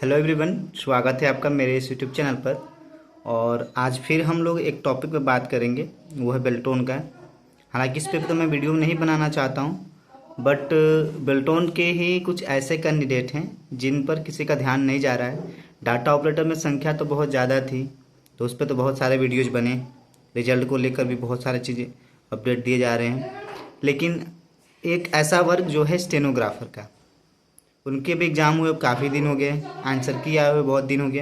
Hello everyone, स्वागत है आपका मेरे इस यूट्यूब चैनल पर। और आज फिर हम लोग एक टॉपिक पे बात करेंगे, वो है बेल्टोन का। हालांकि इस पे तो मैं वीडियो नहीं बनाना चाहता हूँ, बट बेल्टोन के ही कुछ ऐसे कैंडिडेट हैं जिन पर किसी का ध्यान नहीं जा रहा है। डाटा ऑपरेटर में संख्या तो बहुत ज़्यादा थी, तो उस पर तो बहुत सारे वीडियोज़ बने, रिजल्ट को लेकर भी बहुत सारी चीज़ें अपडेट दिए जा रहे हैं। लेकिन एक ऐसा वर्ग जो है स्टेनोग्राफर का, उनके भी एग्ज़ाम हुए काफ़ी दिन हो गए, आंसर की आए हुए बहुत दिन हो गए,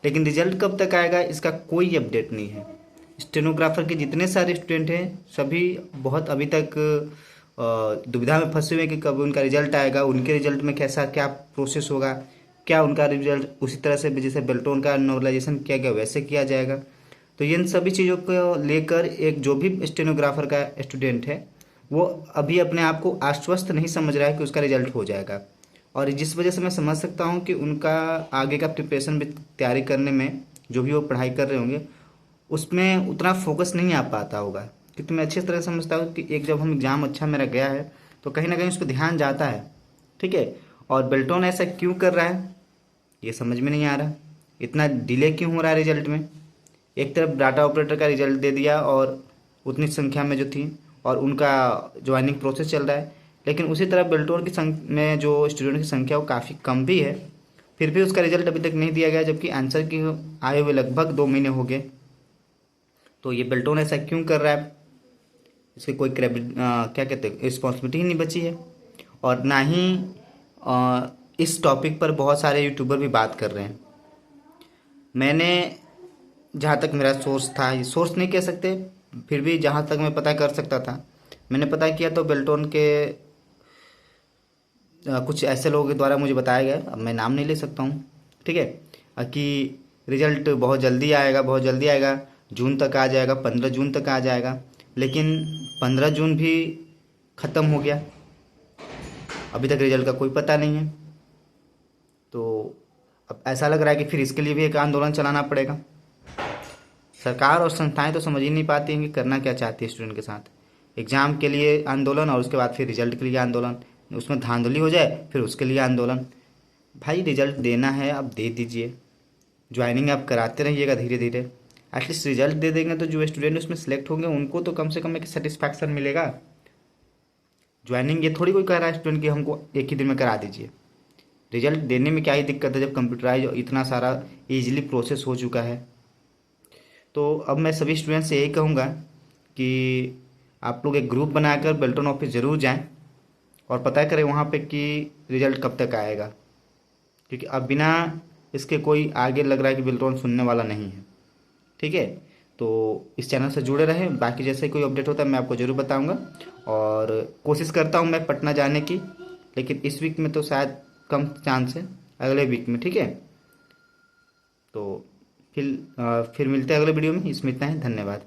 लेकिन रिजल्ट कब तक आएगा इसका कोई अपडेट नहीं है। स्टेनोग्राफर के जितने सारे स्टूडेंट हैं सभी बहुत अभी तक दुविधा में फंसे हुए हैं कि कब उनका रिजल्ट आएगा, उनके रिजल्ट में कैसा क्या प्रोसेस होगा, क्या उनका रिजल्ट उसी तरह से जैसे बेल्टोन का नॉर्मलाइजेशन किया गया वैसे किया जाएगा। तो इन सभी चीज़ों को लेकर एक जो भी स्टेनोग्राफर का स्टूडेंट है वो अभी अपने आप को आश्वस्त नहीं समझ रहा है कि उसका रिजल्ट हो जाएगा। और जिस वजह से मैं समझ सकता हूँ कि उनका आगे का प्रिपरेशन भी तैयारी करने में, जो भी वो पढ़ाई कर रहे होंगे उसमें उतना फोकस नहीं आ पाता होगा। क्योंकि मैं अच्छी तरह समझता हूँ कि एक जब हम एग्ज़ाम अच्छा मेरा गया है तो कहीं ना कहीं उस पर ध्यान जाता है। ठीक है। और बेल्टोन ऐसा क्यों कर रहा है ये समझ में नहीं आ रहा। इतना डिले क्यों हो रहा है रिजल्ट में। एक तरफ डाटा ऑपरेटर का रिजल्ट दे दिया और उतनी संख्या में जो थी, और उनका ज्वाइनिंग प्रोसेस चल रहा है, लेकिन उसी तरह बेल्टोर की में जो स्टूडेंट की संख्या वो काफ़ी कम भी है, फिर भी उसका रिजल्ट अभी तक नहीं दिया गया, जबकि आंसर की आए हुए लगभग 2 महीने हो गए। तो ये बेल्टोन ऐसा क्यों कर रहा है, इसकी कोई क्या कहते हैं रिस्पॉन्सिबिलिटी ही नहीं बची है। और ना ही इस टॉपिक पर बहुत सारे यूट्यूबर भी बात कर रहे हैं। मैंने, जहाँ तक मेरा सोर्स था, ये सोर्स नहीं कह सकते, फिर भी जहाँ तक मैं पता कर सकता था मैंने पता किया, तो बेल्टोन के कुछ ऐसे लोगों के द्वारा मुझे बताया गया, अब मैं नाम नहीं ले सकता हूँ। ठीक है। कि रिजल्ट बहुत जल्दी आएगा, बहुत जल्दी आएगा, जून तक आ जाएगा, 15 जून तक आ जाएगा। लेकिन 15 जून भी ख़त्म हो गया, अभी तक रिजल्ट का कोई पता नहीं है। तो अब ऐसा लग रहा है कि फिर इसके लिए भी एक आंदोलन चलाना पड़ेगा। सरकार और संस्थाएं तो समझ ही नहीं पाती हैं कि करना क्या चाहती है स्टूडेंट के साथ। एग्ज़ाम के लिए आंदोलन और उसके बाद फिर रिजल्ट के लिए आंदोलन, उसमें धांधली हो जाए फिर उसके लिए आंदोलन। भाई रिजल्ट देना है आप दे दीजिए, ज्वाइनिंग आप कराते रहिएगा धीरे धीरे। एटलीस्ट रिजल्ट दे देंगे तो जो स्टूडेंट उसमें सेलेक्ट होंगे उनको तो कम से कम एक सेटिस्फैक्शन मिलेगा। ज्वाइनिंग ये थोड़ी कोई कह रहा है स्टूडेंट कि हमको एक ही दिन में करा दीजिए। रिजल्ट देने में क्या ही दिक्कत है जब कंप्यूटराइज इतना सारा ईजिली प्रोसेस हो चुका है। तो अब मैं सभी स्टूडेंट से यही कहूँगा कि आप लोग एक ग्रुप बनाकर बेल्टन ऑफिस ज़रूर जाएं और पता करें वहाँ पे कि रिज़ल्ट कब तक आएगा। क्योंकि अब बिना इसके कोई आगे लग रहा है कि बेल्टन सुनने वाला नहीं है। ठीक है। तो इस चैनल से जुड़े रहें, बाकी जैसे कोई अपडेट होता है मैं आपको ज़रूर बताऊंगा। और कोशिश करता हूं मैं पटना जाने की, लेकिन इस वीक में तो शायद कम चांस है, अगले वीक में। ठीक है। तो फिर मिलते हैं अगले वीडियो में। इसमें इतना ही, धन्यवाद।